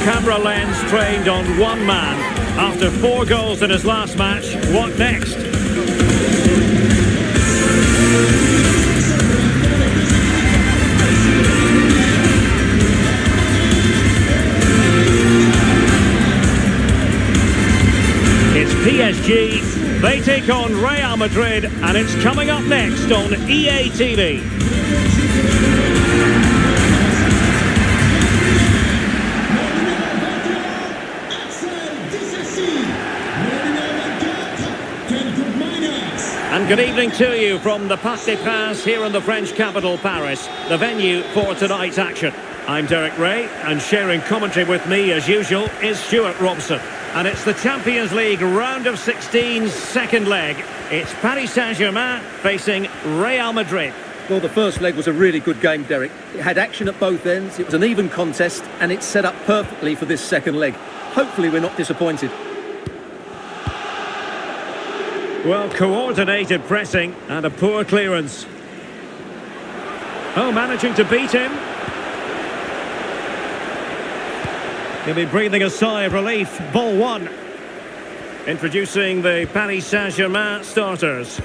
Camera lens trained on one man. After 4 goals in his last match, what next? It's PSG. They take on Real Madrid, and it's coming up next on EA TV. And good evening to you from the Parc des Princes here in the French capital, Paris, the venue for tonight's action. I'm Derek Ray, and sharing commentary with me, as usual, is Stuart Robson. And it's the Champions League round of 16's second leg. It's Paris Saint-Germain facing Real Madrid. Well, the first leg was a really good game, Derek. It had action at both ends, it was an even contest, and it's set up perfectly for this second leg. Hopefully we're not disappointed. Well, coordinated pressing and a poor clearance. Oh, managing to beat him. He'll be breathing a sigh of relief. Ball one. Introducing the Paris Saint-Germain starters.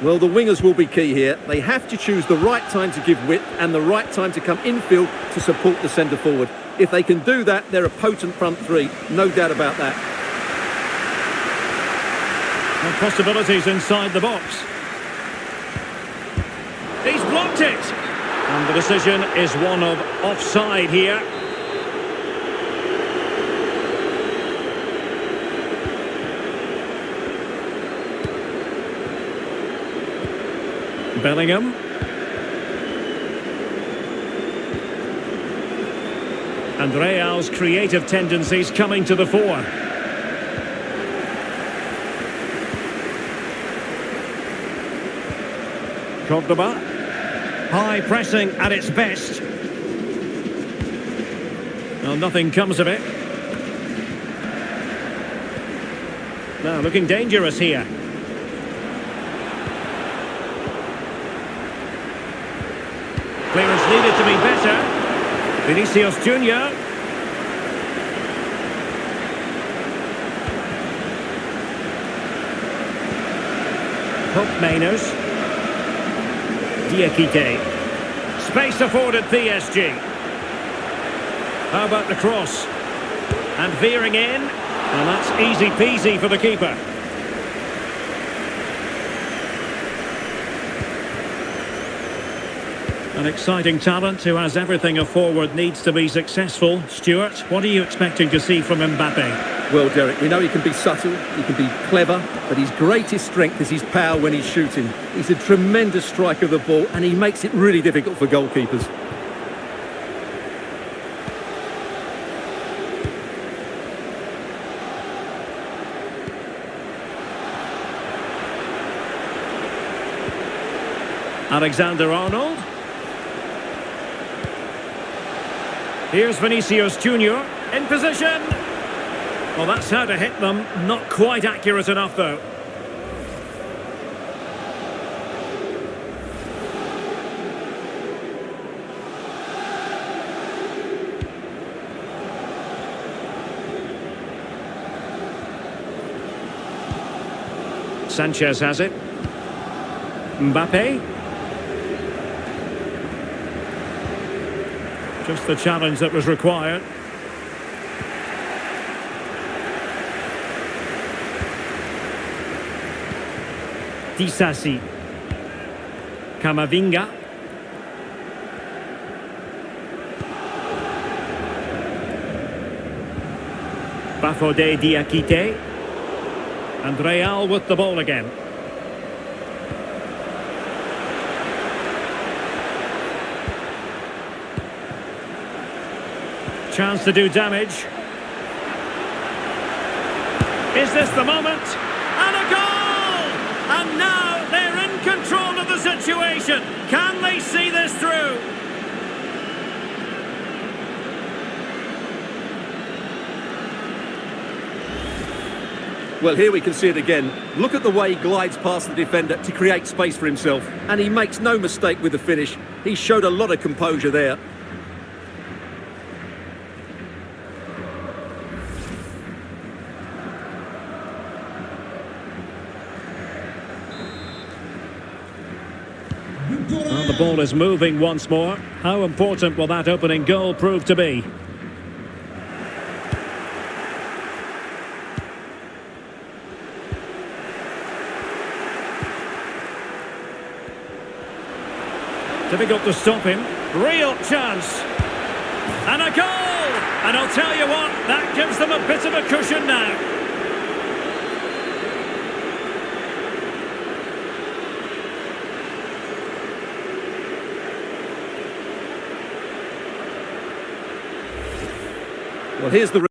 Well, the wingers will be key here. They have to choose the right time to give width and the right time to come infield to support the centre forward. If they can do that, they're a potent front three. No doubt about that. And possibilities inside the box. He's blocked it. And the decision is one of offside here. Bellingham. And Real's creative tendencies coming to the fore. Cordoba. High pressing at its best. Well, nothing comes of it. Now, looking dangerous here. Clearance needed to be better. Vinicius Junior. Hope Mainers. Diakite. Space afforded PSG. How about the cross? And veering in. And that's easy peasy for the keeper. An exciting talent who has everything a forward needs to be successful. Stuart, what are you expecting to see from Mbappe? Well, Derek, we know he can be subtle, he can be clever, but his greatest strength is his power when he's shooting. He's a tremendous striker of the ball, and he makes it really difficult for goalkeepers. Alexander-Arnold. Here's Vinicius Junior in position. Well, that's how to hit them. Not quite accurate enough, though. Sanchez has it. Mbappe. Just the challenge that was required. Disasi. Camavinga. Bafodé Diakite. And Real with the ball again. Chance to do damage. Is this the moment? And a goal! And now they're in control of the situation. Can they see this through? Well, here we can see it again. Look at the way he glides past the defender to create space for himself. And he makes no mistake with the finish. He showed a lot of composure there. Well, the ball is moving once more. How important will that opening goal prove to be? Difficult to stop him. Real chance. And a goal! And I'll tell you what, that gives them a bit of a cushion now. Well, here's the...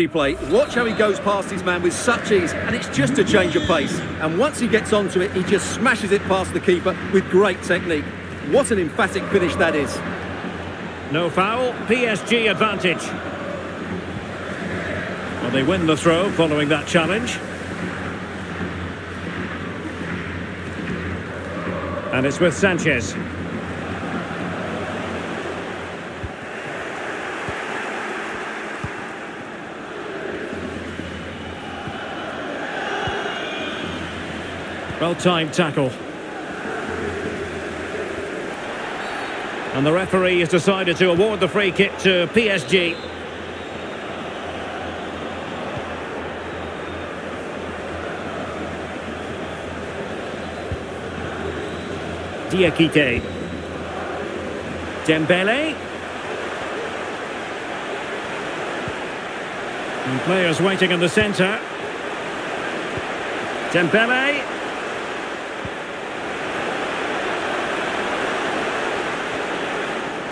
replay. Watch how he goes past his man with such ease, and it's just a change of pace. And once he gets onto it, he just smashes it past the keeper with great technique. What an emphatic finish that is. No foul, PSG advantage. Well, they win the throw following that challenge. And it's with Sanchez. Well-timed tackle. And the referee has decided to award the free kick to PSG. Diakite. Dembele. And players waiting in the centre. Dembele.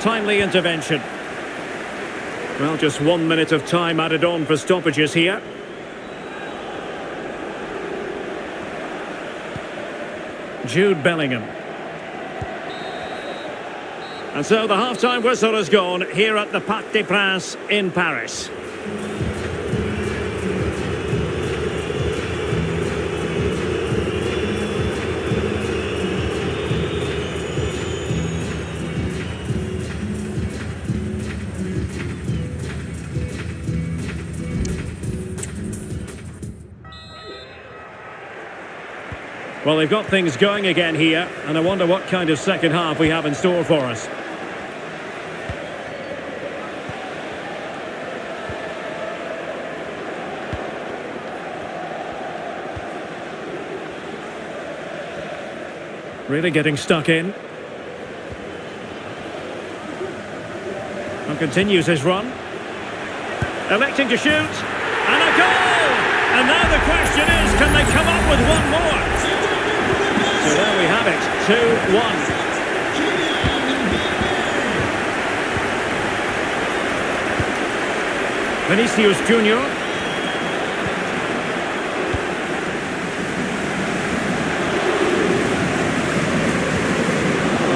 Timely intervention. Well, just 1 minute of time added on for stoppages here. Jude Bellingham. And so the half-time whistle has gone here at the Parc des Princes in Paris. Well, they've got things going again here, and I wonder what kind of second half we have in store for us. Really getting stuck in. And continues his run. Electing to shoot. And a goal! And now the question is, can they come up with one more? So there we have it, 2-1. Vinicius Junior.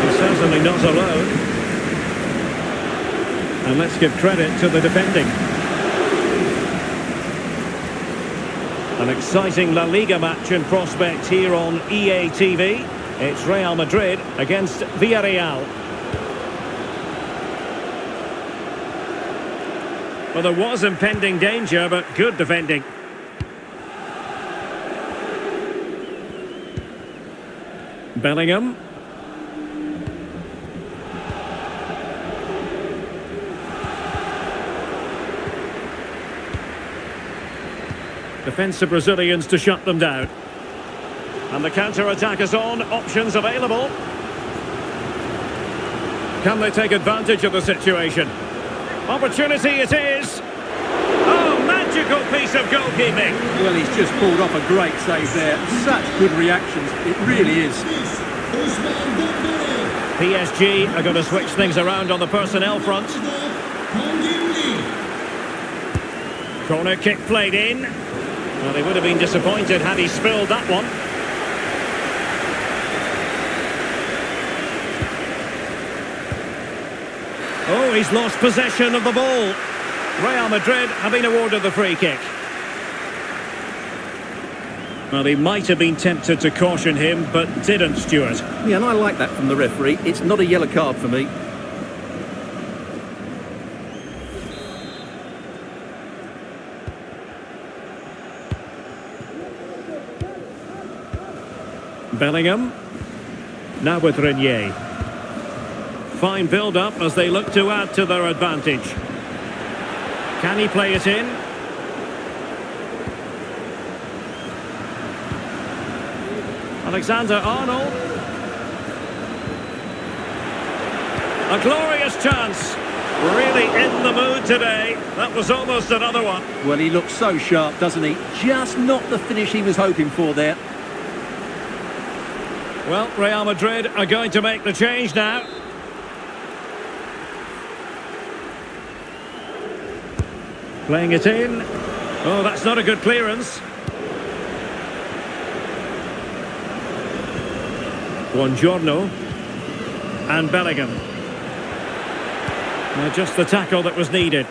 He's certainly not alone. And let's give credit to the defending. An exciting La Liga match in prospect here on EA TV. It's Real Madrid against Villarreal. Well, there was impending danger, but good defending. Bellingham. Defensive Brazilians to shut them down. And the counter-attack is on, options available. Can they take advantage of the situation? Opportunity it is. Oh, magical piece of goalkeeping. Well, he's just pulled off a great save there. Such good reactions, it really is. PSG are going to switch things around on the personnel front. Corner kick played in. Well, they would have been disappointed had he spilled that one. Oh, he's lost possession of the ball. Real Madrid have been awarded the free kick. Well, he might have been tempted to caution him, but didn't, Stuart. Yeah, and I like that from the referee. It's not a yellow card for me. Bellingham. Now with Renier. Fine build-up as they look to add to their advantage. Can he play it in? Alexander-Arnold. A glorious chance. Really in the mood today. That was almost another one. Well, he looks so sharp, doesn't he? Just not the finish he was hoping for there. Well, Real Madrid are going to make the change now. Playing it in. Oh, that's not a good clearance. Buongiorno. And Bellingham. Just the tackle that was needed.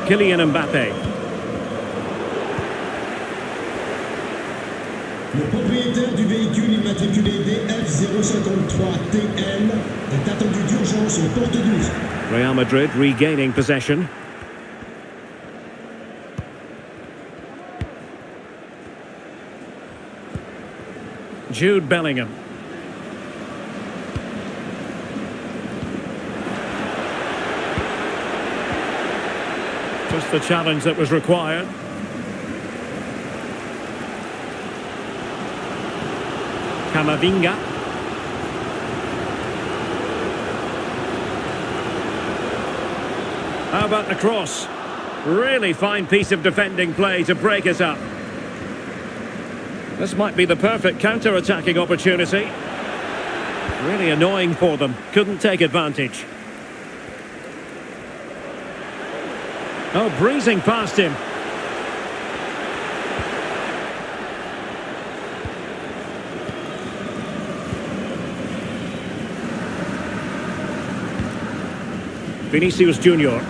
Kylian Mbappé. Le propriétaire du véhicule immatriculé DF053TL est attendu d'urgence aux portes 12. Real Madrid regaining possession. Jude Bellingham. Just the challenge that was required. Camavinga. How about the cross? Really fine piece of defending play to break it up. This might be the perfect counter-attacking opportunity. Really annoying for them. Couldn't take advantage. Oh, breezing past him. Vinicius Junior.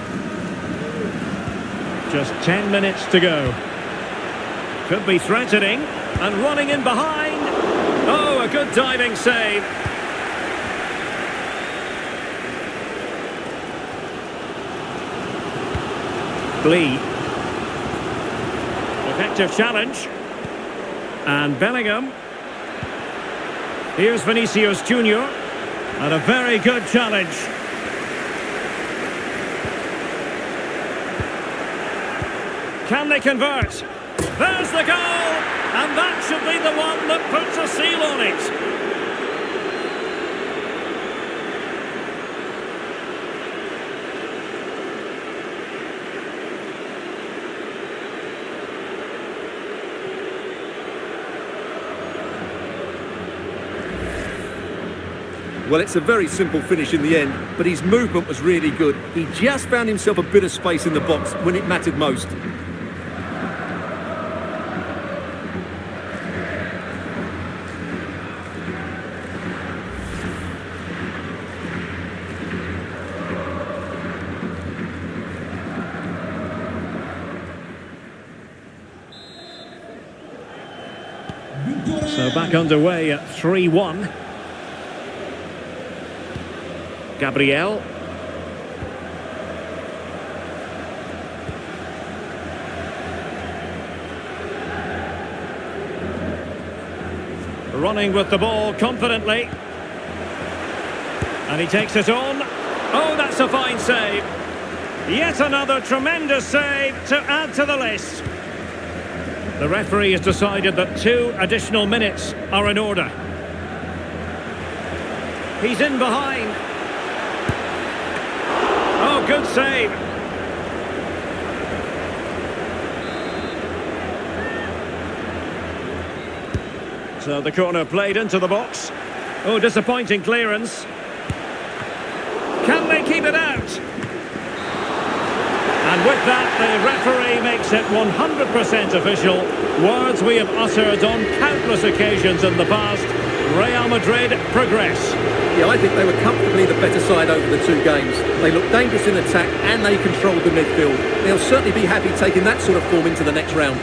Just 10 minutes to go. Could be threatening. And running in behind. Oh, a good diving save. Lee. Effective challenge. And Bellingham. Here's Vinicius Junior. And a very good challenge. Can they convert? There's the goal! And that should be the one that puts a seal on it. Well, it's a very simple finish in the end, but his movement was really good. He just found himself a bit of space in the box when it mattered most. So back underway at 3-1. Gabriel. Running with the ball confidently. And he takes it on. Oh, that's a fine save. Yet another tremendous save to add to the list. The referee has decided that 2 additional minutes are in order. He's in behind. Oh, good save. So the corner played into the box. Oh, disappointing clearance. Can they keep it out? And with that, the referee makes it 100% official. Words we have uttered on countless occasions in the past. Real Madrid progress. Yeah, I think they were comfortably the better side over the 2 games. They looked dangerous in attack and they controlled the midfield. They'll certainly be happy taking that sort of form into the next round.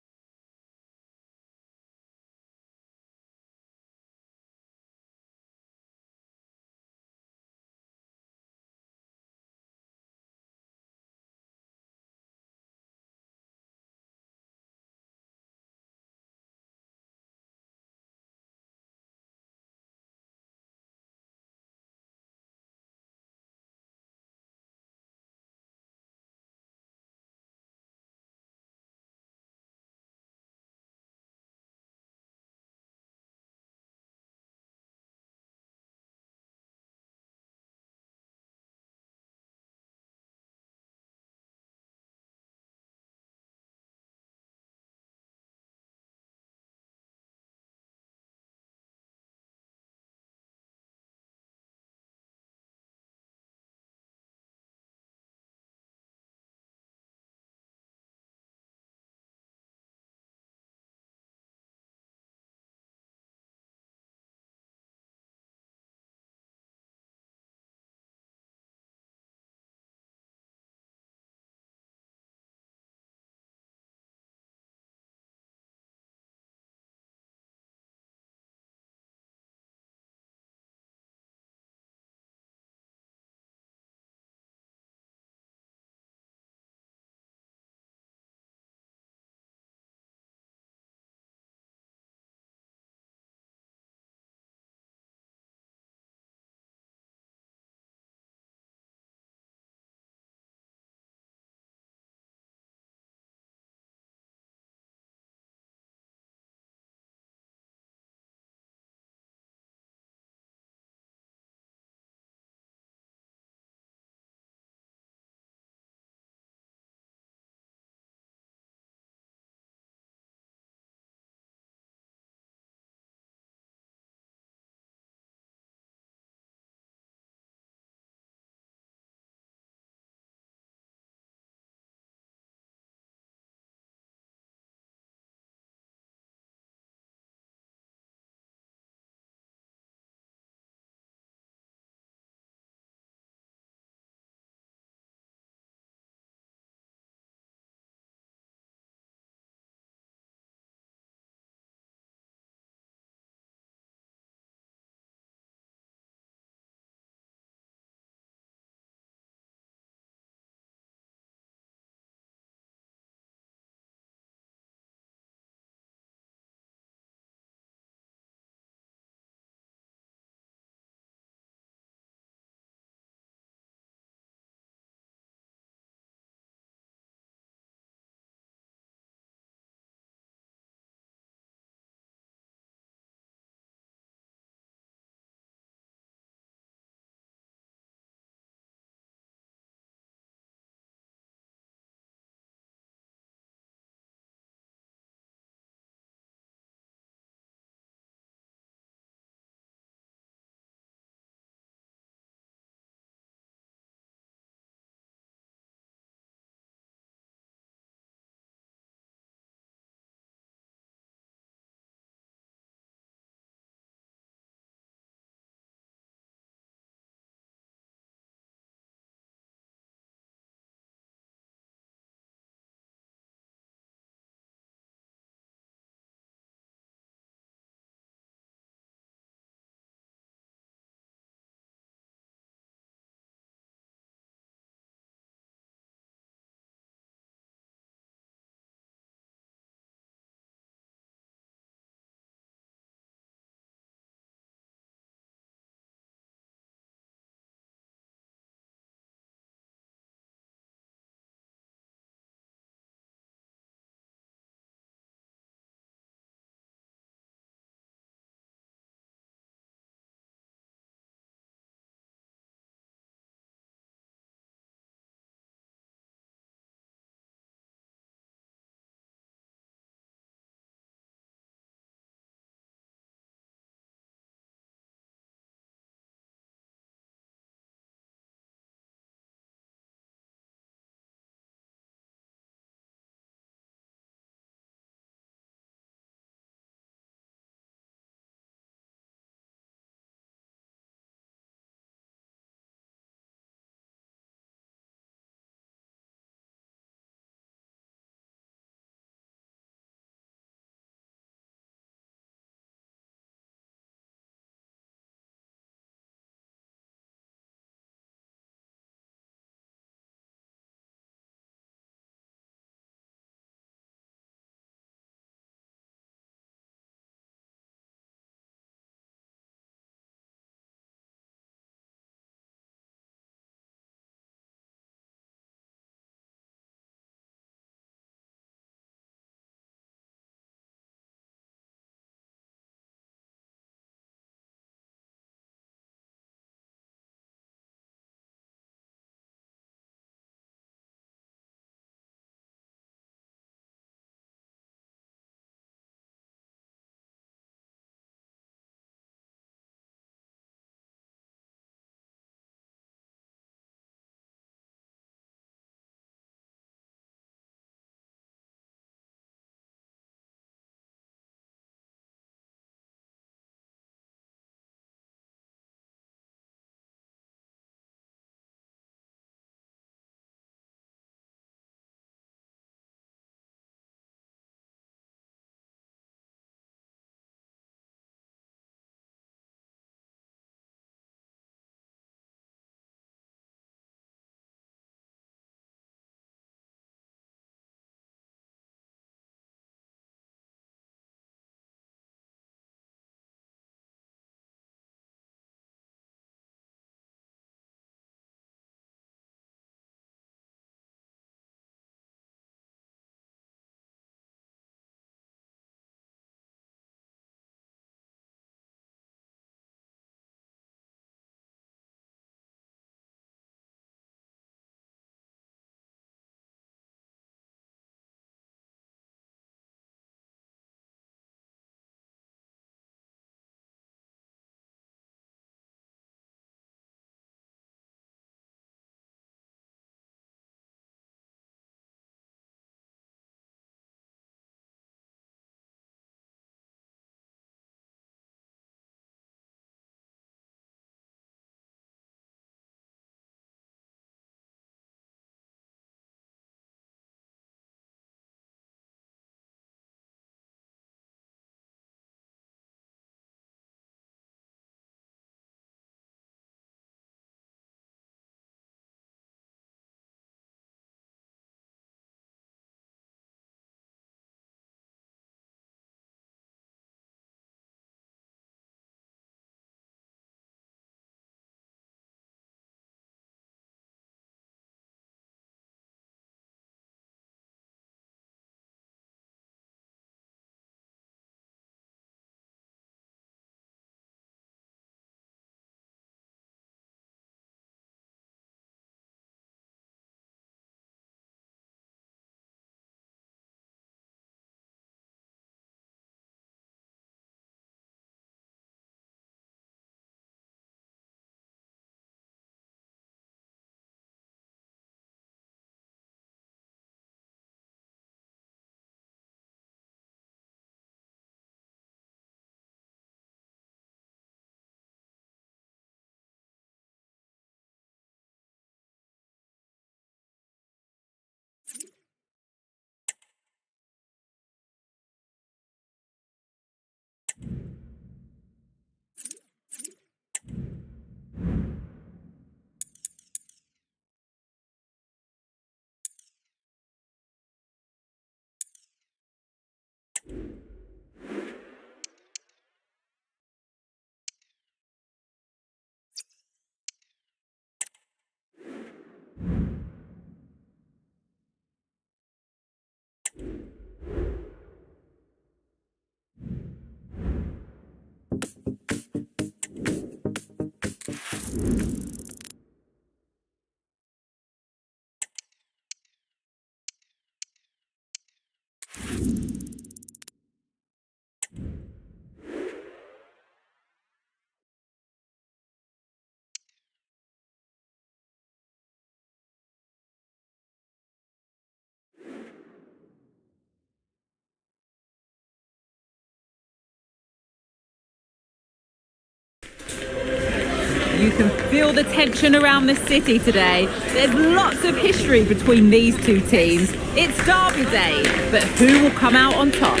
You can feel the tension around the city today. There's lots of history between these two teams. It's Derby Day, but who will come out on top?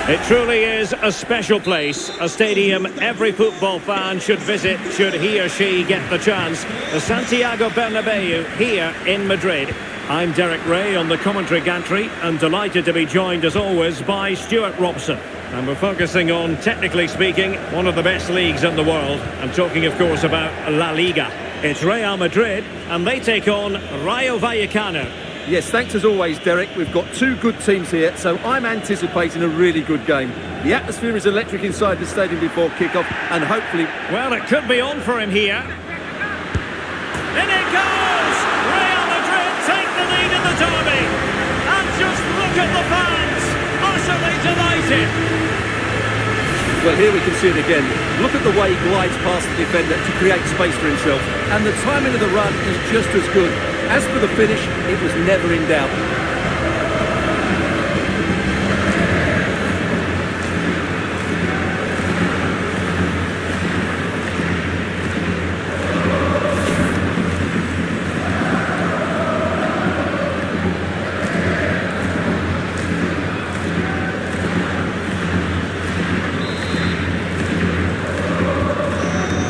It truly is a special place, a stadium every football fan should visit should he or she get the chance. The Santiago Bernabeu here in Madrid. I'm Derek Ray on the commentary gantry and delighted to be joined as always by Stuart Robson. And we're focusing on, technically speaking, one of the best leagues in the world. I'm talking of course about La Liga. It's Real Madrid and they take on Rayo Vallecano. Yes, thanks as always, Derek. We've got two good teams here, so I'm anticipating a really good game. The atmosphere is electric inside the stadium before kick-off, and hopefully... Well, it could be on for him here. In it goes! Real Madrid take the lead in the derby. And just look at the fans, utterly delighted. Well, here we can see it again. Look at the way he glides past the defender to create space for himself. And the timing of the run is just as good. As for the finish, it was never in doubt.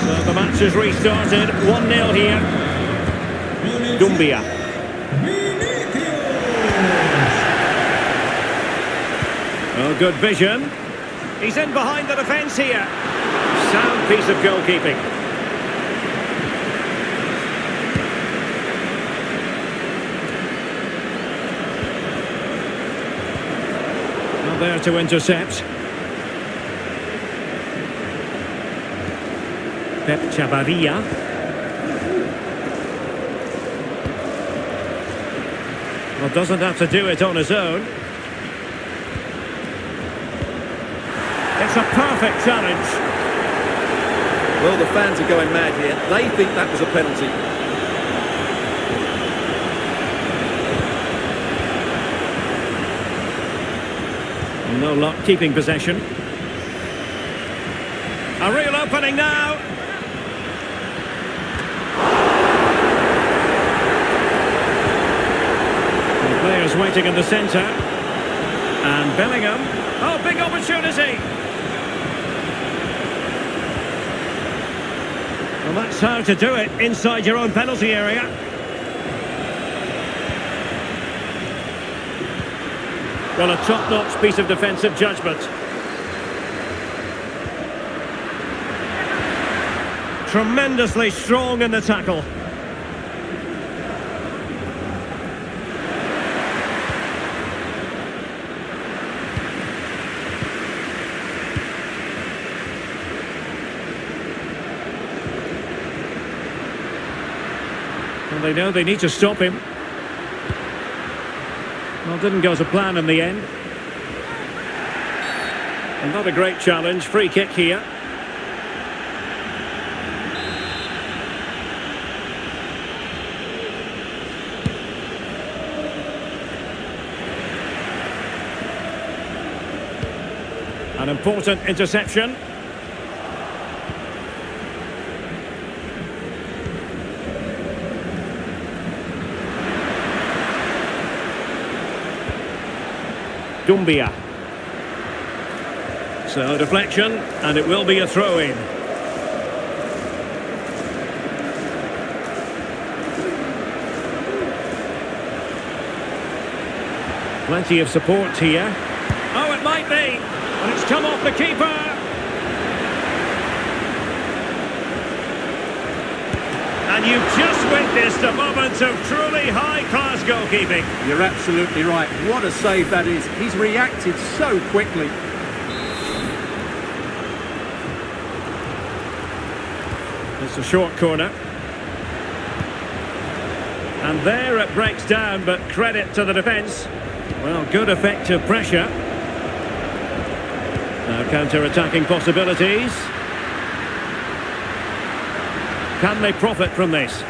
So the match has restarted, 1-0 here. Dumbia. Oh, good vision. He's in behind the defence here. Sound piece of goalkeeping. Not there to intercept. Pep Chavarria. Well, doesn't have to do it on his own. It's a perfect challenge. Well, the fans are going mad here. They think that was a penalty. No luck keeping possession. A real opening now. Players waiting in the centre. And Bellingham. Oh, big opportunity. Well, that's how to do it inside your own penalty area. Well, a top-notch piece of defensive judgment. Tremendously strong in the tackle. Well, they know they need to stop him. Well, didn't go to plan in the end. Another great challenge, free kick here. An important interception. Dumbia. So deflection, and it will be a throw-in. Plenty of support here. Oh, it might be, and it's come off the keeper. And you've just witnessed a moment of truly high-class goalkeeping. You're absolutely right. What a save that is. He's reacted so quickly. It's a short corner. And there it breaks down, but credit to the defence. Well, good effective pressure. Now counter-attacking possibilities. Can they profit from this?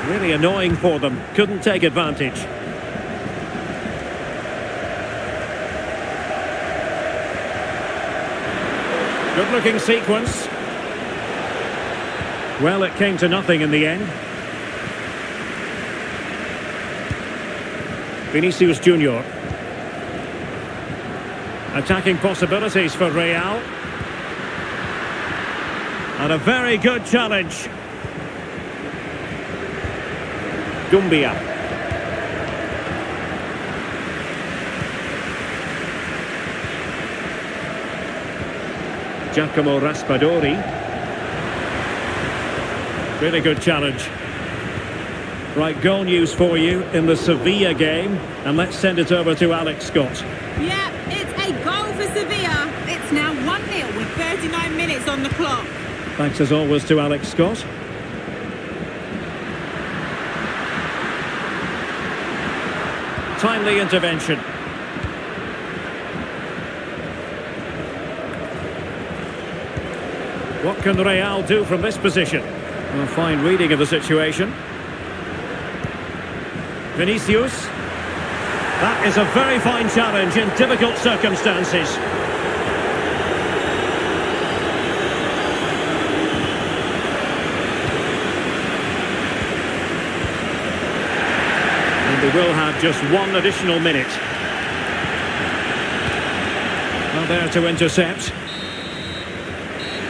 Really annoying for them. Couldn't take advantage. Good-looking sequence. Well, it came to nothing in the end. Vinicius Junior. Attacking possibilities for Real. And a very good challenge. Dumbia. Giacomo Raspadori. Really good challenge. Right, goal news for you in the Sevilla game. And let's send it over to Alex Scott. Yeah, it's a goal for Sevilla. It's now 1-0 with 39 minutes on the clock. Thanks as always to Alex Scott. Timely intervention. What can Real do from this position? A fine reading of the situation. Vinicius. That is a very fine challenge in difficult circumstances. And they will have just one additional minute. Well, there to intercept.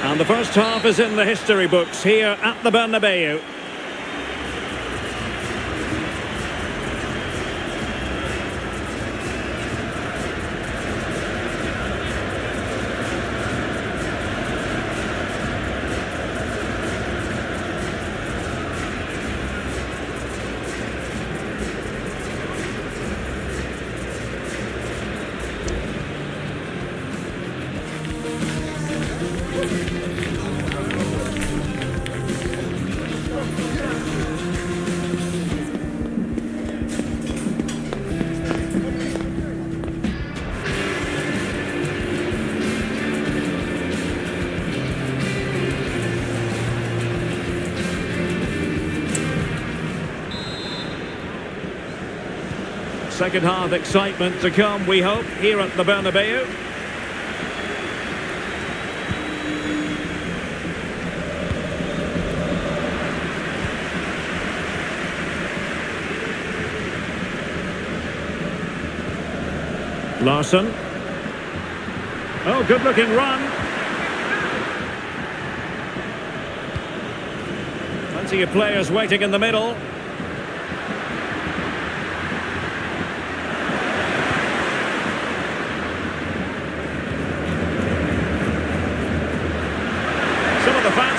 And the first half is in the history books here at the Bernabeu. Second half excitement to come, we hope, here at the Bernabeu. Larsson. Oh, good-looking run. Plenty of players waiting in the middle.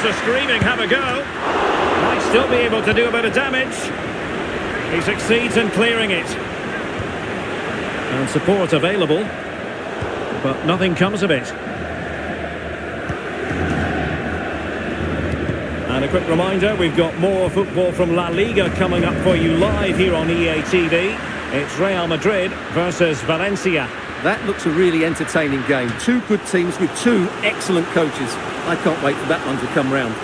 Are screaming, have a go. Might still be able to do a bit of damage. He succeeds in clearing it. And support available, but nothing comes of it. And a quick reminder, we've got more football from La Liga coming up for you live here on EA TV. It's Real Madrid versus Valencia. That looks a really entertaining game. Two good teams with two excellent coaches. I can't wait for that one to come round.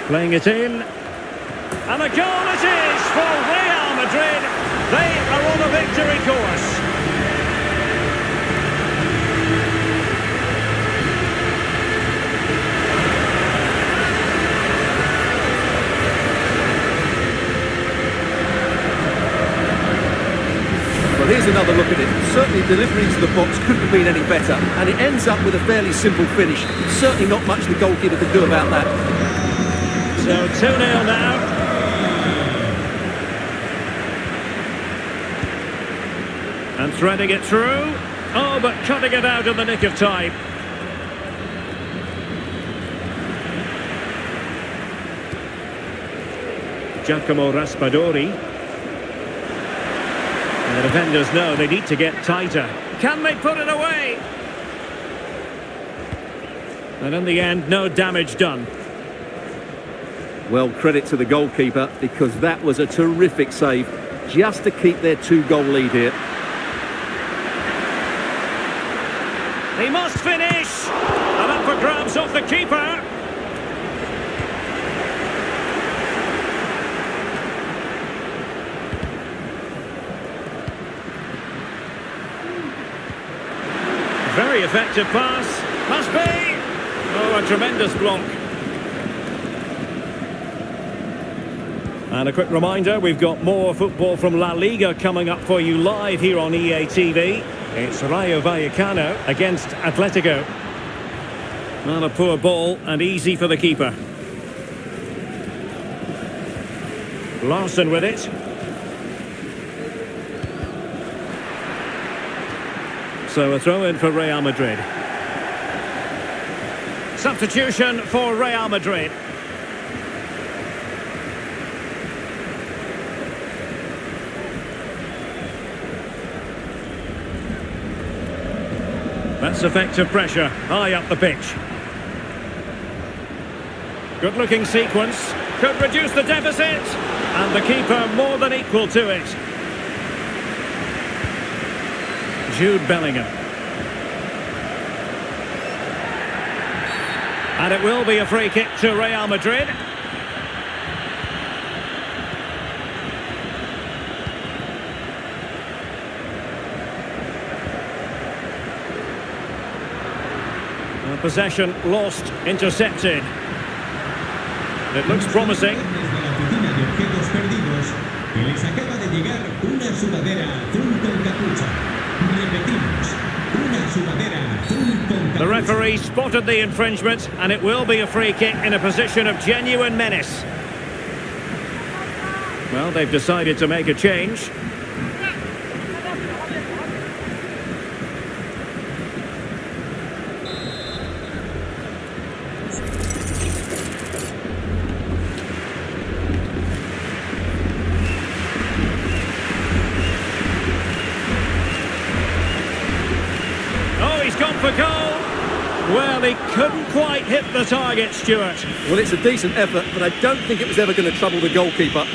Playing it in. And a goal it is for Real Madrid. They are on a victory course. Well, here's another look at it. Certainly delivery into the box couldn't have been any better, and it ends up with a fairly simple finish. Certainly not much the goalkeeper could do about that. So 2-0 now. And threading it through. Oh, but cutting it out in the nick of time. Giacomo Raspadori. And the defenders know they need to get tighter. Can they put it away? And in the end, no damage done. Well, credit to the goalkeeper, because that was a terrific save, just to keep their two-goal lead here. He must finish! And up for grabs off the keeper. Very effective pass. Must be. Oh, a tremendous block. And a quick reminder, we've got more football from La Liga coming up for you live here on EA TV. It's Rayo Vallecano against Atletico. Not a poor ball and easy for the keeper. Larson with it. So a throw in for Real Madrid. Substitution for Real Madrid. That's effective pressure, high up the pitch. Good looking sequence, could reduce the deficit, and the keeper more than equal to it. Jude Bellingham. And it will be a free kick to Real Madrid. Possession lost, intercepted. It looks promising. Desde la oficina de objetos perdidos, que les acaba de llegar una sudadera azul con capucha. Repetimos, una sudadera azul con capucha. The referee spotted the infringement, and it will be a free kick in a position of genuine menace. Well, they've decided to make a change. Gone for goal. Well, he couldn't quite hit the target, Stuart. Well, it's a decent effort, but I don't think it was ever going to trouble the goalkeeper.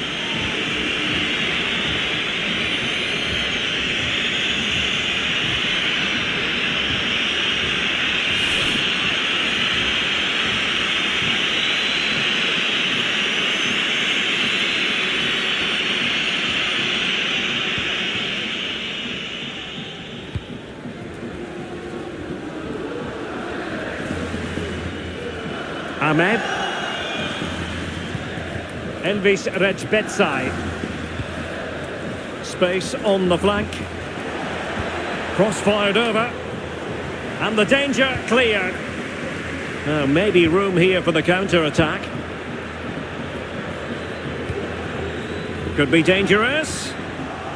Ahmed. Elvis Rejbetsai. Space on the flank. Cross fired over. And the danger cleared. Maybe room here for the counter-attack. Could be dangerous.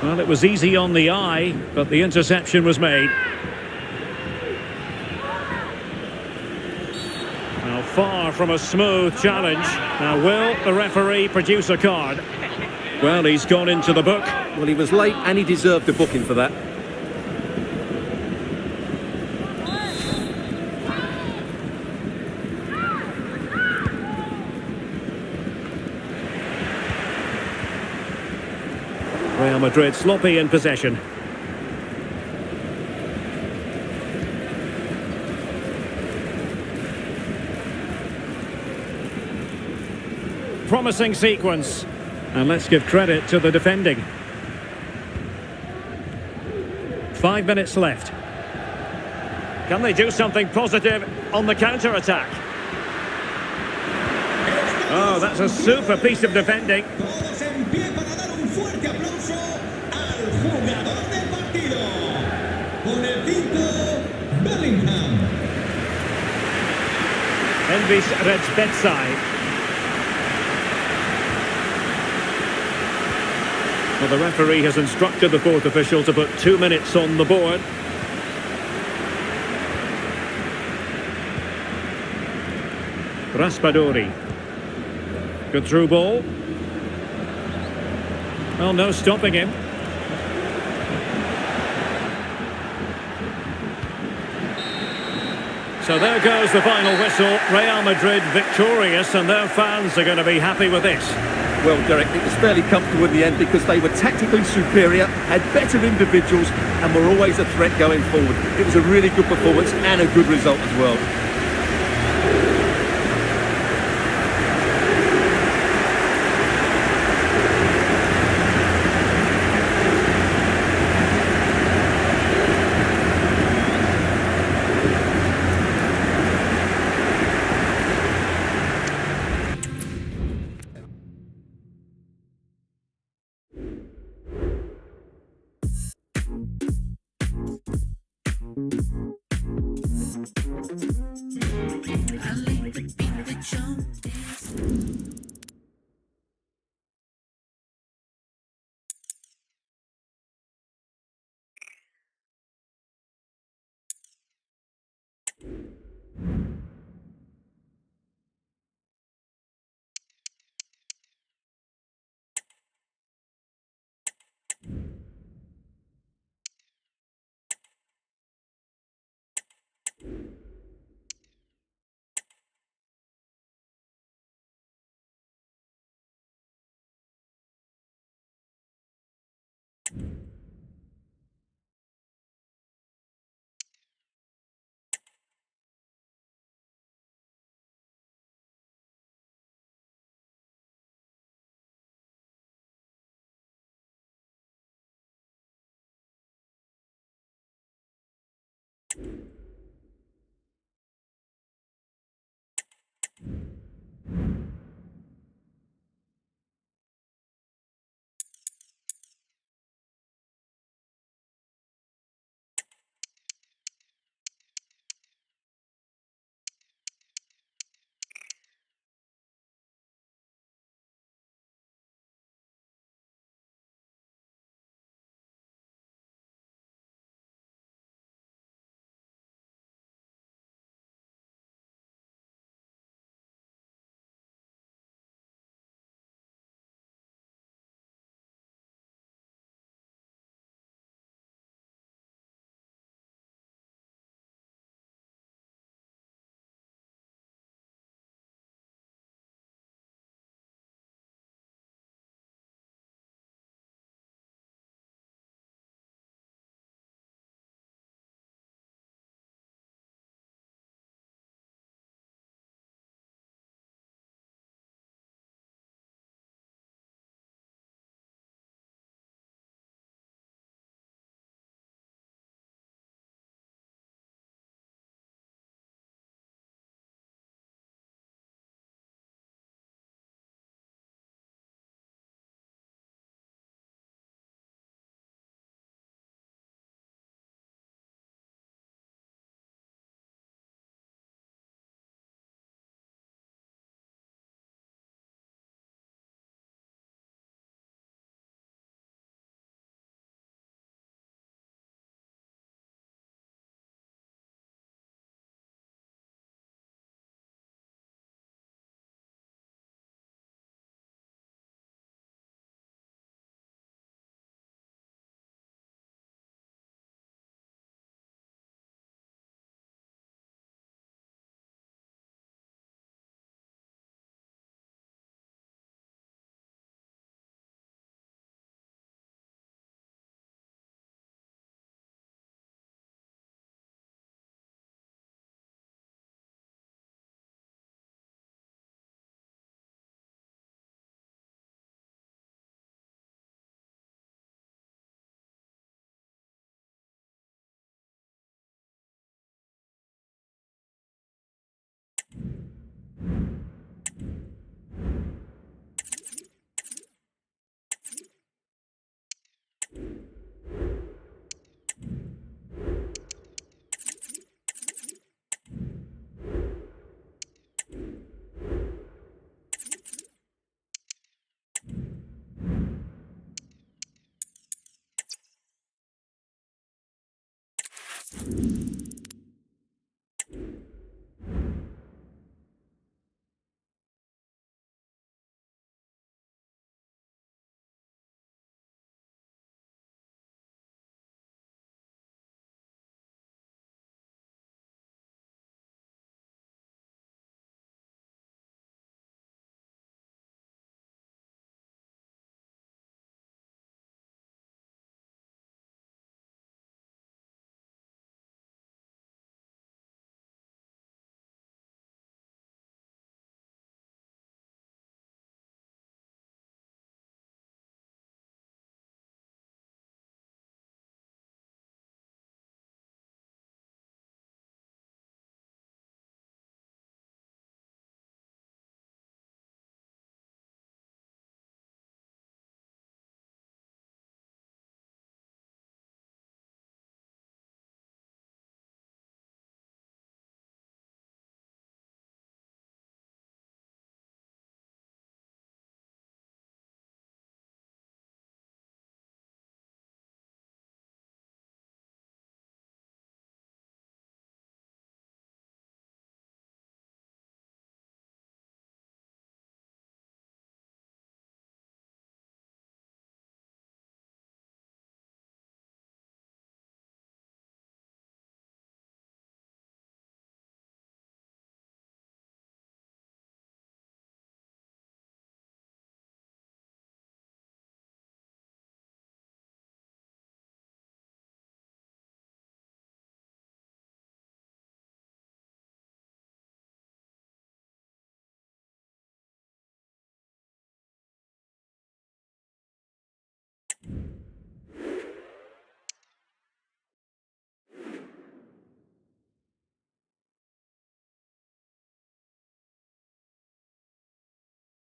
Well, it was easy on the eye, but the interception was made. Far from a smooth challenge. Now, will the referee produce a card? Well, he's gone into the book. Well, he was late and he deserved a booking for that. Real Madrid sloppy in possession. Promising sequence, and let's give credit to the defending. 5 minutes left. Can they do something positive on the counter-attack? Oh, that's a super piece of defending. Todos en pie para dar un fuerte aplauso al jugador del partido. Con el 5, Bellingham. Elvis Rejbetsai. Well, the referee has instructed the fourth official to put 2 minutes on the board. Raspadori. Good through ball. Well, no stopping him. So there goes the final whistle. Real Madrid victorious, and their fans are going to be happy with this. Well, Derek, it was fairly comfortable in the end because they were tactically superior, had better individuals and were always a threat going forward. It was a really good performance and a good result as well.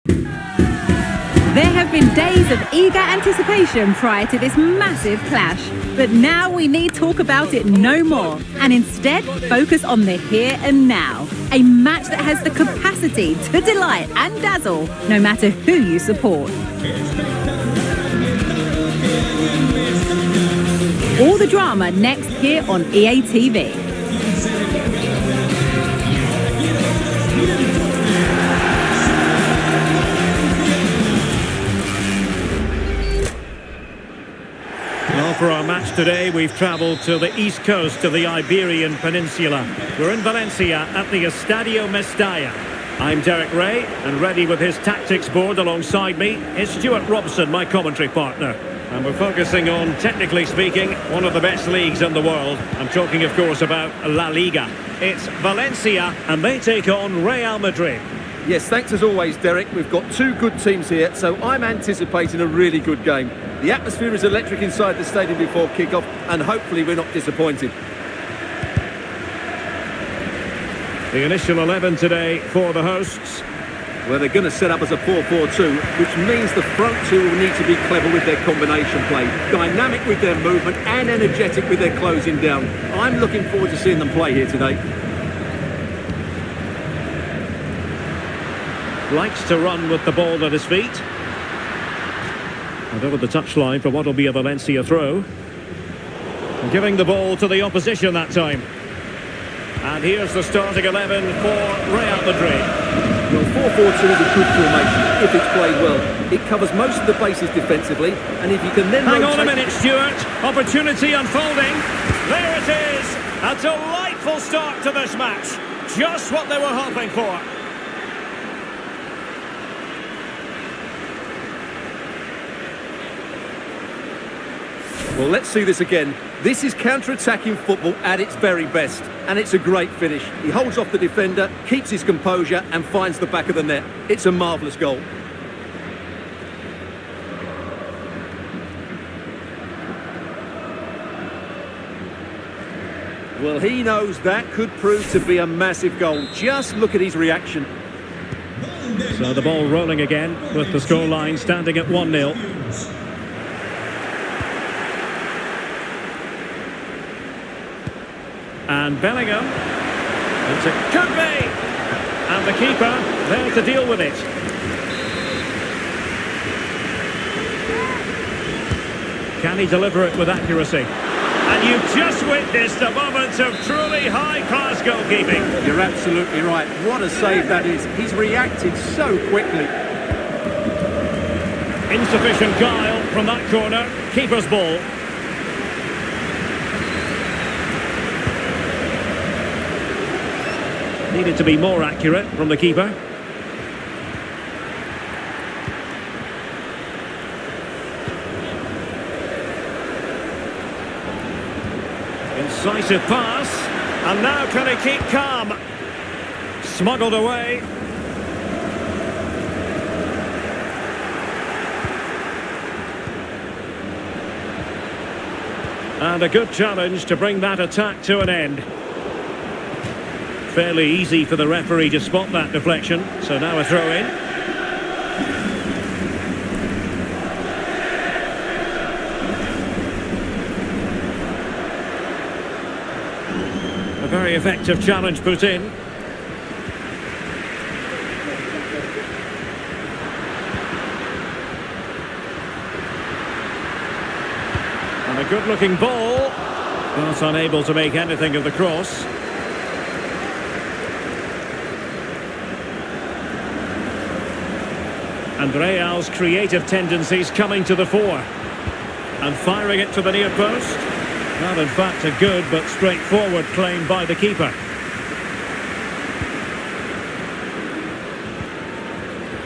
There have been days of eager anticipation prior to this massive clash, but now we need talk about it no more and instead focus on the here and now. A match that has the capacity to delight and dazzle no matter who you support. All the drama next here on EA TV. Well, for our match today, we've travelled to the east coast of the Iberian Peninsula. We're in Valencia at the Estadio Mestalla. I'm Derek Ray, and ready with his tactics board alongside me is Stuart Robson, my commentary partner. And we're focusing on, technically speaking, one of the best leagues in the world. I'm talking, of course, about La Liga. It's Valencia, and they take on Real Madrid. Yes, thanks as always, Derek. We've got two good teams here, so I'm anticipating a really good game. The atmosphere is electric inside the stadium before kick-off, and hopefully we're not disappointed. The initial 11 today for the hosts. Well, they're going to set up as a 4-4-2, which means the front two will need to be clever with their combination play, dynamic with their movement and energetic with their closing down. I'm looking forward to seeing them play here today. Likes to run with the ball at his feet. And over the touchline for what will be a Valencia throw. Giving the ball to the opposition that time. And here's the starting 11 for Real Madrid. Well, 4-4-2 is a good formation if it's played well. It covers most of the bases defensively, and if you can then Hang rotate... on a minute, Stuart. Opportunity unfolding. There it is. A delightful start to this match. Just what they were hoping for. Well, let's see this again. This is counter-attacking football at its very best, and it's a great finish. He holds off the defender, keeps his composure, and finds the back of the net. It's a marvellous goal. Well, he knows that could prove to be a massive goal. Just look at his reaction. So the ball rolling again with the scoreline standing at 1-0. And Bellingham. It could be. And the keeper there to deal with it. Can he deliver it with accuracy? And you've just witnessed a moment of truly high-class goalkeeping. You're absolutely right. What a save that is. He's reacted so quickly. Insufficient guile from that corner. Keeper's ball. Needed to be more accurate from the keeper. Incisive pass. And now can he keep calm? Smuggled away. And a good challenge to bring that attack to an end. Fairly easy for the referee to spot that deflection. So now a throw-in. A very effective challenge put in. And a good-looking ball. But unable to make anything of the cross. And Real's creative tendencies coming to the fore. And firing it to the near post. Well, in fact, a good but straightforward claim by the keeper.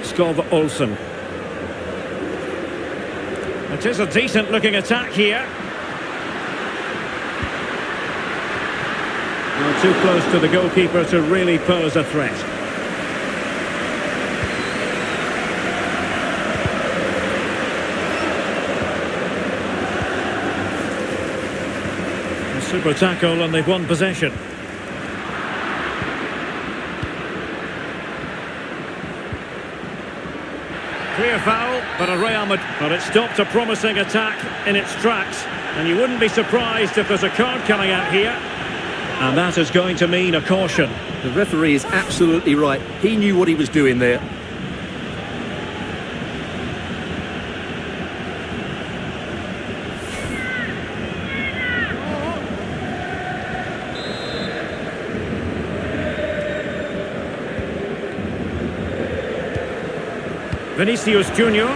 Skov Olsen. It is a decent-looking attack here. Well, too close to the goalkeeper to really pose a threat. Super tackle, and they've won possession. Clear foul, but a Real Madrid. But it stopped a promising attack in its tracks. And you wouldn't be surprised if there's a card coming out here. And that is going to mean a caution. The referee is absolutely right. He knew what he was doing there. Vinicius Junior.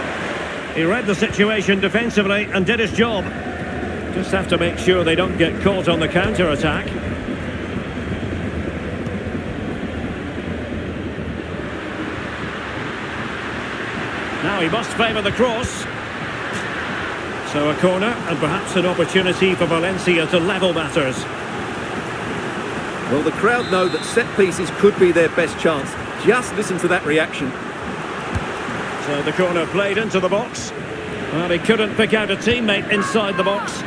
He read the situation defensively and did his job. Just have to make sure they don't get caught on the counter-attack. Now he must favour the cross. So a corner and perhaps an opportunity for Valencia to level matters. Well, the crowd know that set pieces could be their best chance. Just listen to that reaction. So the corner played into the box. Well, he couldn't pick out a teammate inside the box.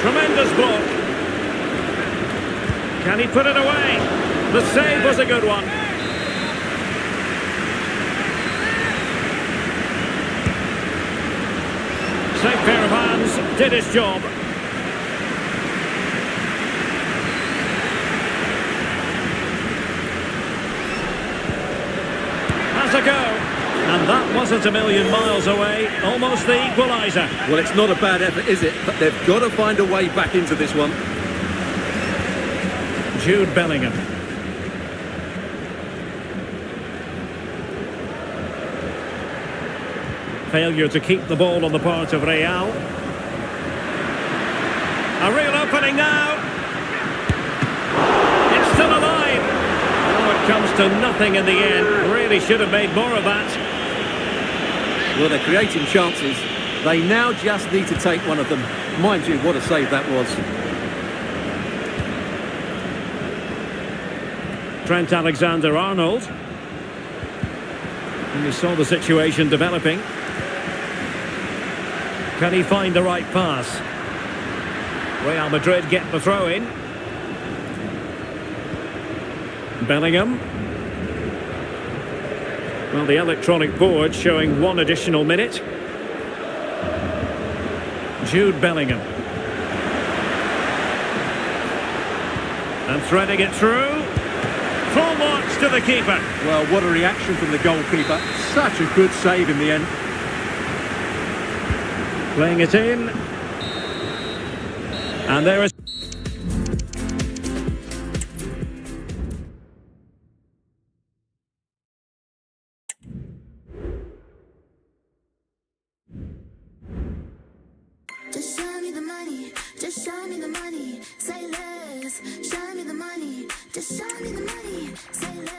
Tremendous block. Can he put it away? The save was a good one. Safe pair of hands, did his job. Has a go. And that wasn't a million miles away, almost the equaliser. Well, it's not a bad effort, is it? But they've got to find a way back into this one. Jude Bellingham. Failure to keep the ball on the part of Real. A real opening now. It's still alive. Oh, it comes to nothing in the end. Really should have made more of that. Well, they're creating chances. They now just need to take one of them. Mind you, what a save that was. Trent Alexander-Arnold. And you saw the situation developing. Can he find the right pass? Real Madrid get the throw in. Bellingham. Well, the electronic board showing one additional minute. Jude Bellingham. And threading it through. Full marks to the keeper. Well, what a reaction from the goalkeeper. Such a good save in the end. Playing it in. And there is... Just show me the money, just show me the money, say less. Show me the money, just show me the money, say less.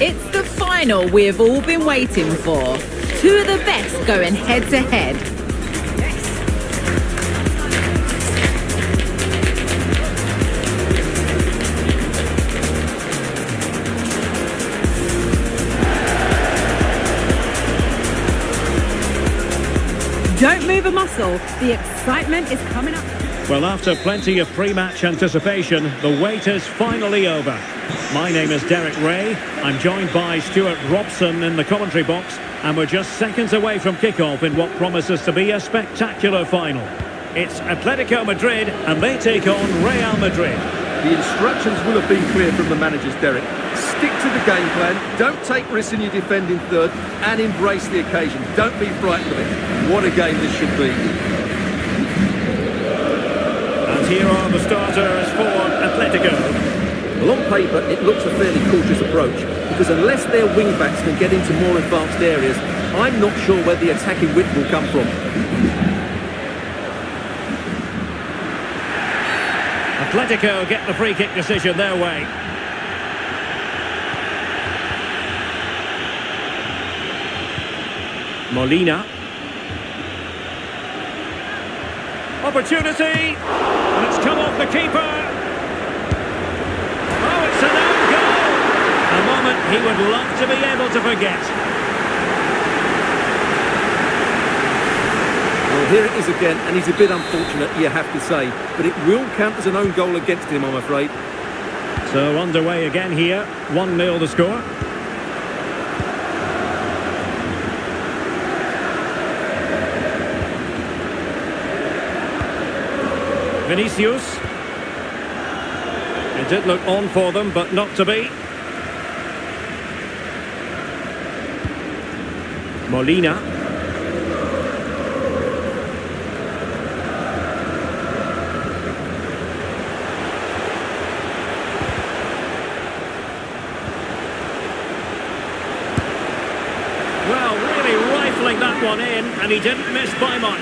It's the final we've all been waiting for. Two of the best going head to head. Don't move a muscle. The excitement is coming up. Well, after plenty of pre-match anticipation, the wait is finally over. My name is Derek Ray. I'm joined by Stuart Robson in the commentary box, and we're just seconds away from kick-off in what promises to be a spectacular final. It's Atletico Madrid, and they take on Real Madrid. The instructions will have been clear from the managers, Derek. Stick to the game plan, don't take risks in your defending third, and embrace the occasion. Don't be frightened of it. What a game this should be. And here are the starters for Atletico. Well, on paper, it looks a fairly cautious approach, because unless their wing-backs can get into more advanced areas, I'm not sure where the attacking width will come from. Atletico get the free kick decision their way. Molina. Opportunity. And it's come off the keeper. Oh, it's an own goal. A moment he would love to be able to forget. Well, here it is again, and he's a bit unfortunate, you have to say. But it will count as an own goal against him, I'm afraid. So underway again here. 1-0 the score. Vinicius. It did look on for them, but not to be. Molina. Well, really rifling that one in, and he didn't miss by much.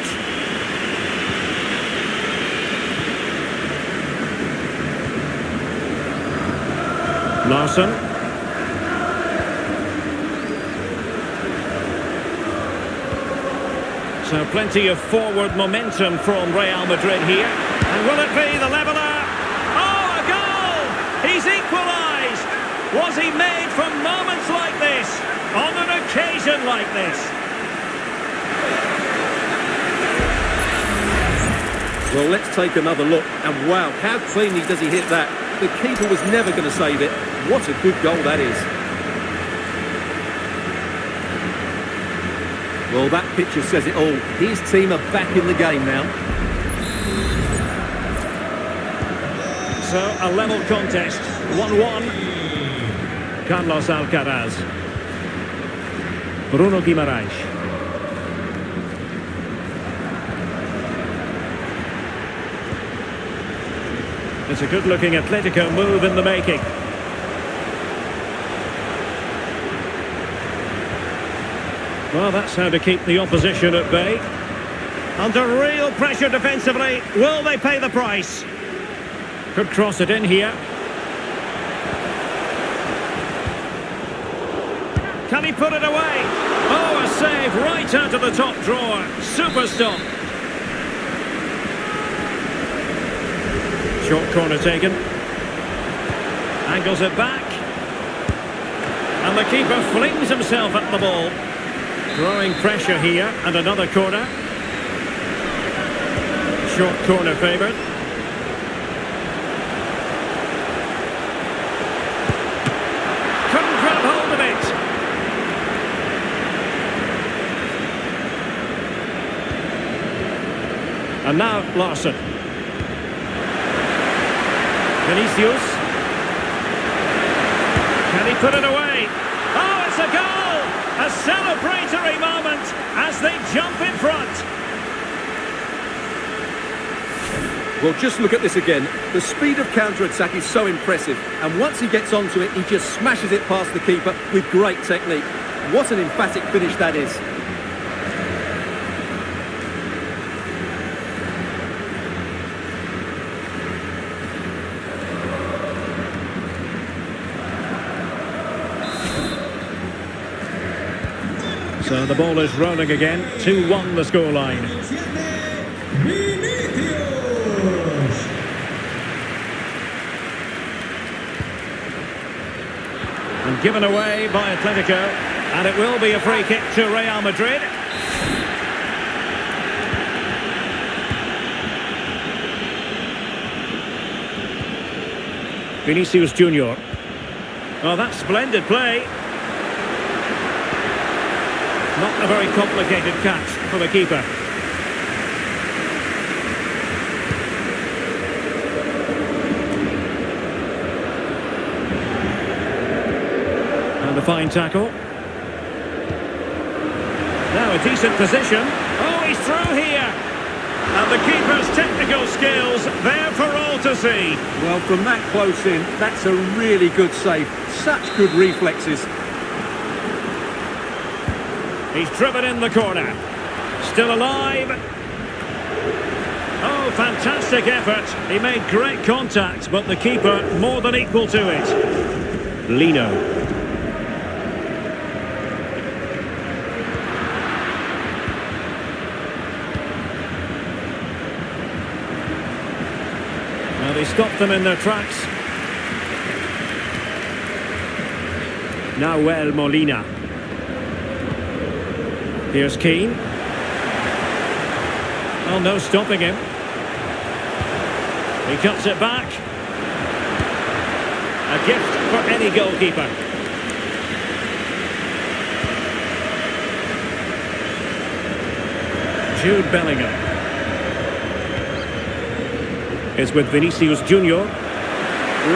Larson. So plenty of forward momentum from Real Madrid here. And will it be the leveller? Oh, a goal! He's equalised! Was he made for moments like this? On an occasion like this? Well, let's take another look. And wow, how cleanly does he hit that? The keeper was never going to save it. What a good goal that is. Well, that picture says it all. His team are back in the game now. So, a level contest. 1-1. Carlos Alcaraz. Bruno Guimaraes. It's a good-looking Atletico move in the making. Well, that's how to keep the opposition at bay. Under real pressure defensively. Will they pay the price? Could cross it in here. Can he put it away? Oh, a save right out of the top drawer. Super stop. Short corner taken. Angles it back. And the keeper flings himself at the ball. Growing pressure here, and another corner. Short corner favoured. Couldn't grab hold of it. And now Larson. Vinicius. Can he put it away? Oh, it's a goal! A celebratory moment as they jump in front. Well, just look at this again. The speed of counter-attack is so impressive. And once he gets onto it, he just smashes it past the keeper with great technique. What an emphatic finish that is. So the ball is rolling again. 2-1 the scoreline. Vinicius. And given away by Atletico. And it will be a free kick to Real Madrid. Vinicius Junior. Oh, that's splendid play. Not a very complicated catch for the keeper. And a fine tackle. Now a decent position. Oh, he's through here. And the keeper's technical skills there for all to see. Well, from that close in, that's a really good save. Such good reflexes. He's driven in the corner. Still alive. Oh, fantastic effort. He made great contact, but the keeper more than equal to it. Lino. Well, he stopped them in their tracks. Nahuel Molina. Here's Keane. Oh, no stopping him. He cuts it back. A gift for any goalkeeper. Jude Bellingham is with Vinicius Junior.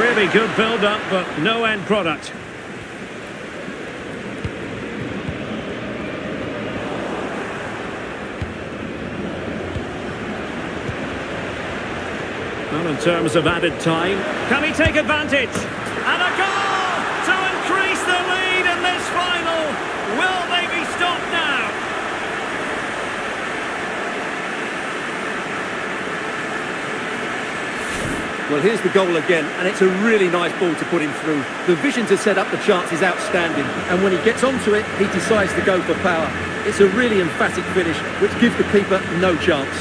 Really good build-up, but no end product. Well, in terms of added time, can he take advantage? And a goal to increase the lead in this final. Will they be stopped now? Well, here's the goal again, and it's a really nice ball to put him through. The vision to set up the chance is outstanding, and when he gets onto it, he decides to go for power. It's a really emphatic finish, which gives the keeper no chance.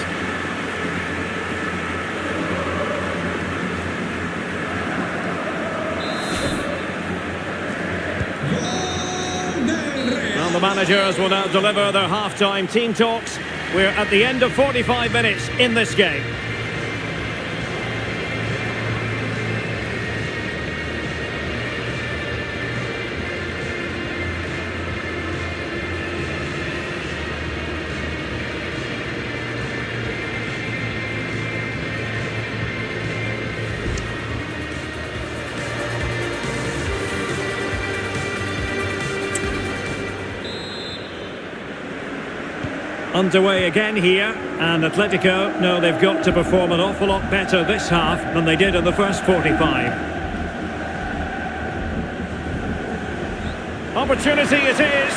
The managers will now deliver their half-time team talks. We're at the end of 45 minutes in this game. Underway again here, and Atletico know they've got to perform an awful lot better this half than they did in the first 45. Opportunity it is.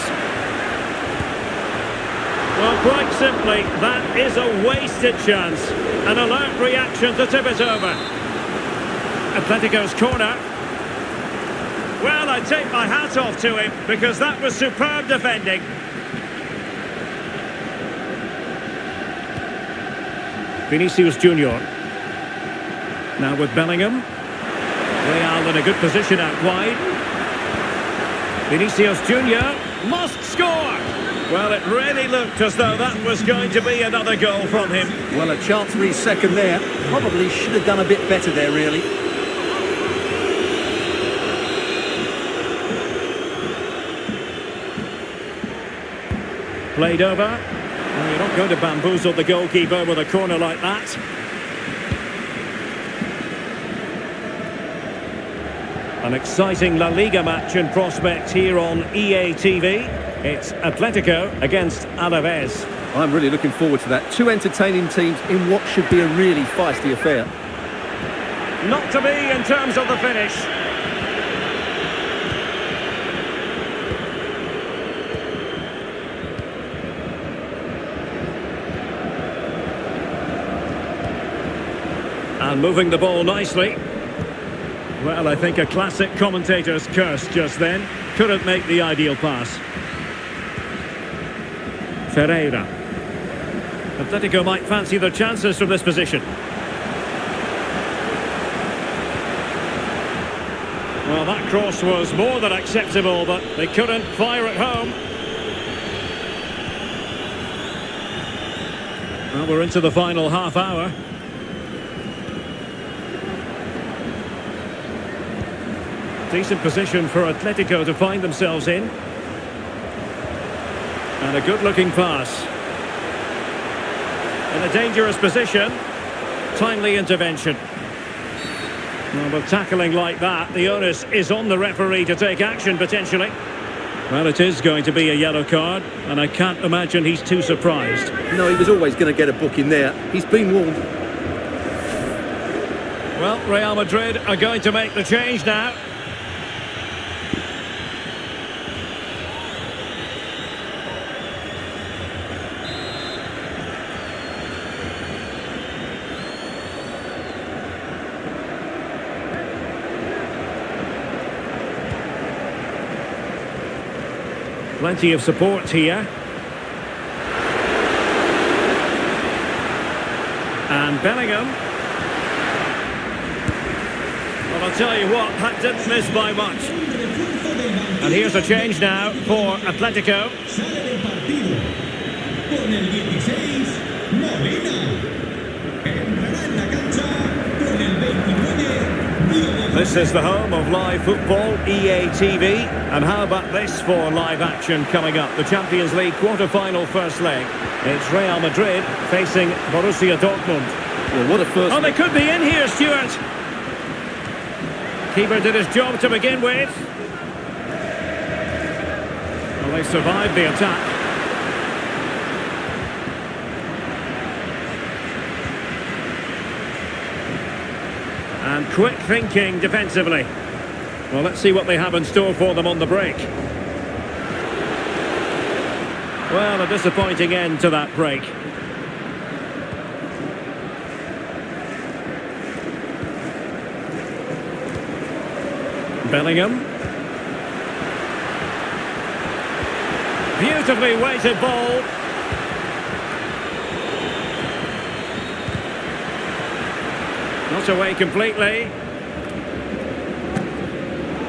Well, quite simply, that is a wasted chance. An alert reaction to tip it over. Atletico's corner. Well, I take my hat off to him, because that was superb defending. Vinicius Junior. Now with Bellingham. Real in a good position out wide. Vinicius Junior must score. Well, it really looked as though that was going to be another goal from him. Well, a chance for his second there. Probably should have done a bit better there, really. Played over. Well, you're not going to bamboozle the goalkeeper with a corner like that. An exciting La Liga match in prospect here on EA TV. It's Atletico against Alaves. I'm really looking forward to that. Two entertaining teams in what should be a really feisty affair. Not to be in terms of the finish. And moving the ball nicely. Well, I think a classic commentator's curse just then. Couldn't make the ideal pass. Ferreira. Atletico might fancy their chances from this position. Well, that cross was more than acceptable, but they couldn't fire it home. Well, we're into the final half hour. Decent position for Atletico to find themselves in. And a good-looking pass. In a dangerous position. Timely intervention. Well, with tackling like that, the onus is on the referee to take action, potentially. Well, it is going to be a yellow card, and I can't imagine he's too surprised. No, he was always going to get a booking there. He's been warned. Well, Real Madrid are going to make the change now. Plenty of support here. And Bellingham. Well, I'll tell you what, that didn't miss by much. And here's a change now for Atletico. Sale del partido con el 16, Molina. Entrará en la cancha con el 29, Diogo. This is the home of live football, EA TV. And how about this for live action coming up? The Champions League quarter-final first leg. It's Real Madrid facing Borussia Dortmund. Well, what a first... Oh, they could be in here, Stuart. Keeper did his job to begin with. Well, they survived the attack. And quick thinking defensively. Well, let's see what they have in store for them on the break. Well, a disappointing end to that break. Bellingham. Beautifully weighted ball. Not away completely.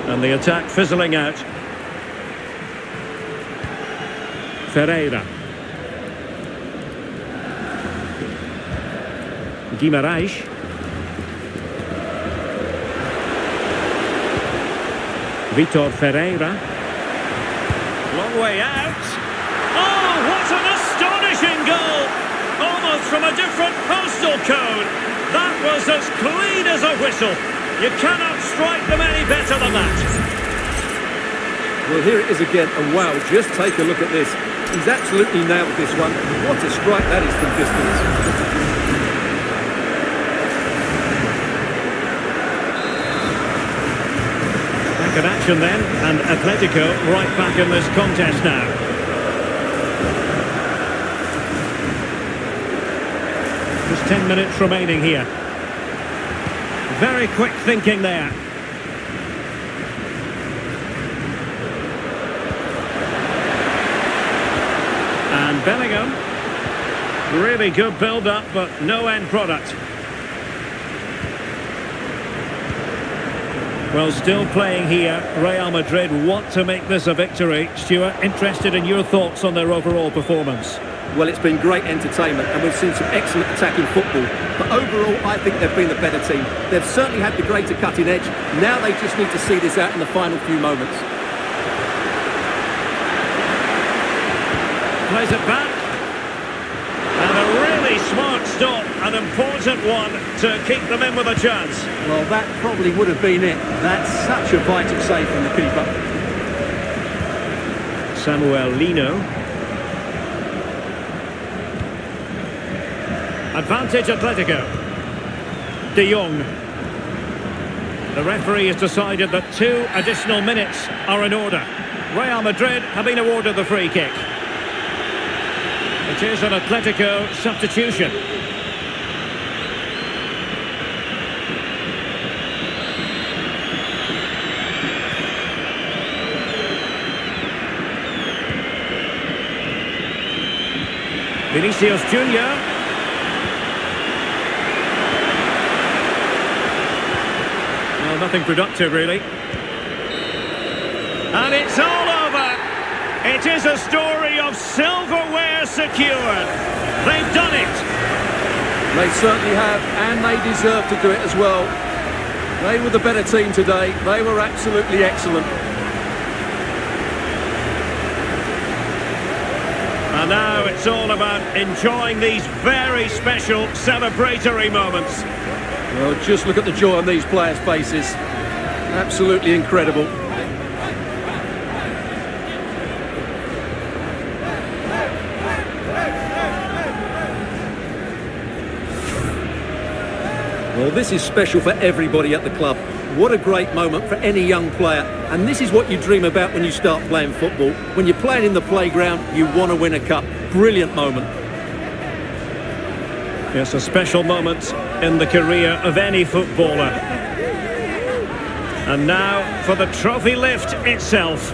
And the attack fizzling out. Ferreira. Guimarães. Vitor Ferreira. Long way out. Oh, what an astonishing goal! Almost from a different postal code. That was as clean as a whistle. You cannot strike them any better than that. Well, here it is again, and wow, just take a look at this. He's absolutely nailed this one. What a strike that is from distance. Back in action then, and Atletico right back in this contest now. Just 10 minutes remaining here. Very quick thinking there. And Bellingham. Really good build-up, but no end product. Well, still playing here, Real Madrid want to make this a victory. Stuart, interested in your thoughts on their overall performance? Well, it's been great entertainment, and we've seen some excellent attacking football. But overall, I think they've been the better team. They've certainly had the greater cutting edge. Now they just need to see this out in the final few moments. Plays it back. And a really smart stop, an important one to keep them in with a chance. Well, that probably would have been it. That's such a vital save from the keeper. Samuel Lino. Advantage Atletico. De Jong. The referee has decided that 2 additional minutes are in order. Real Madrid have been awarded the free kick. It is an Atletico substitution. Vinicius Junior. Well, nothing productive, really. And it's all over. It is a story of silverware secured. They've done it. They certainly have, and they deserve to do it as well. They were the better team today. They were absolutely excellent. And now it's all about enjoying these very special celebratory moments. Well, just look at the joy on these players' faces. Absolutely incredible. Well, this is special for everybody at the club. What a great moment for any young player. And this is what you dream about when you start playing football. When you're playing in the playground, you want to win a cup. Brilliant moment. It's a special moment in the career of any footballer. And now for the trophy lift itself.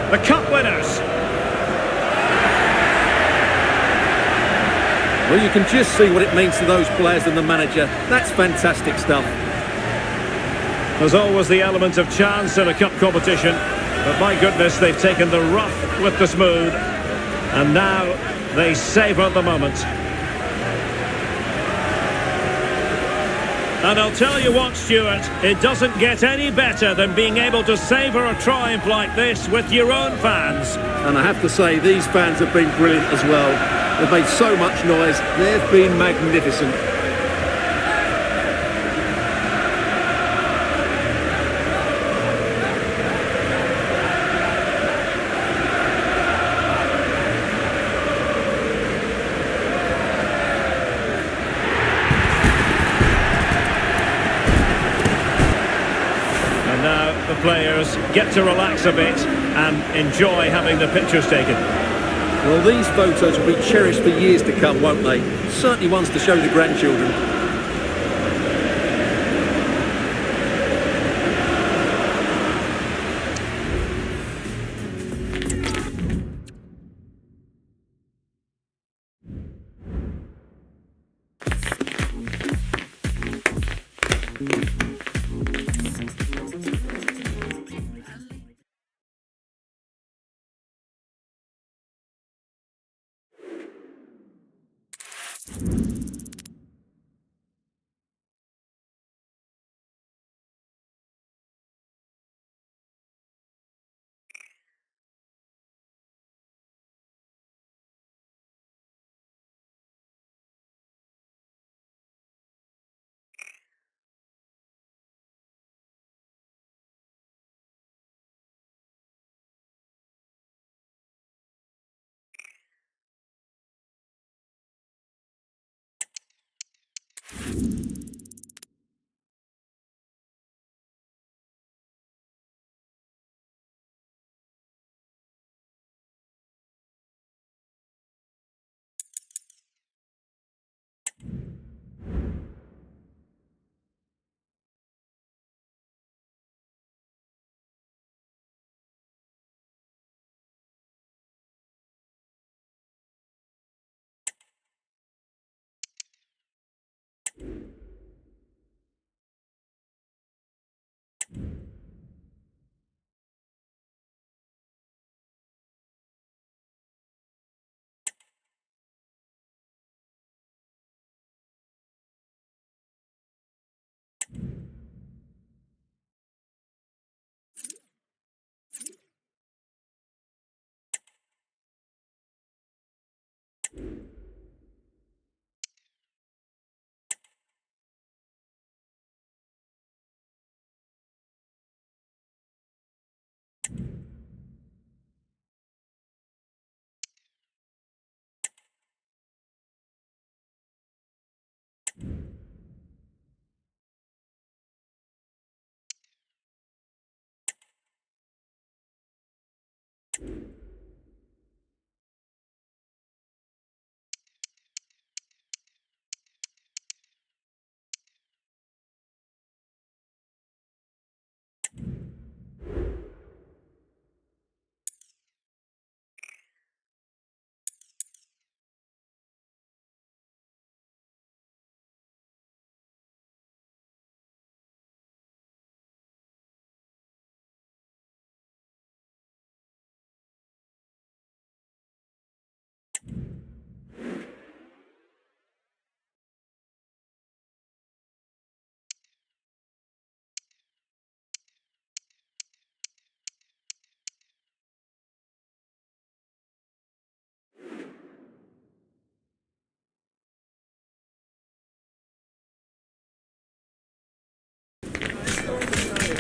The cup winners. Well, you can just see what it means to those players and the manager. That's fantastic stuff. There's always the element of chance in a cup competition, but my goodness, they've taken the rough with the smooth, and now they savour the moment. And I'll tell you what, Stuart, it doesn't get any better than being able to savour a triumph like this with your own fans. And I have to say, these fans have been brilliant as well. They've made so much noise. They've been magnificent. And now the players get to relax a bit and enjoy having the pictures taken. Well, these photos will be cherished for years to come, won't they? Certainly ones to show the grandchildren.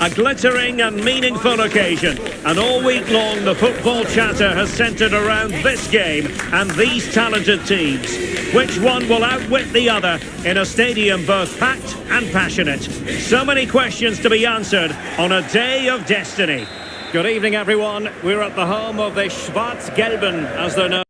A glittering and meaningful occasion. And all week long, the football chatter has centred around this game and these talented teams. Which one will outwit the other in a stadium both packed and passionate? So many questions to be answered on a day of destiny. Good evening, everyone. We're at the home of the Schwarz-Gelben, as they're known.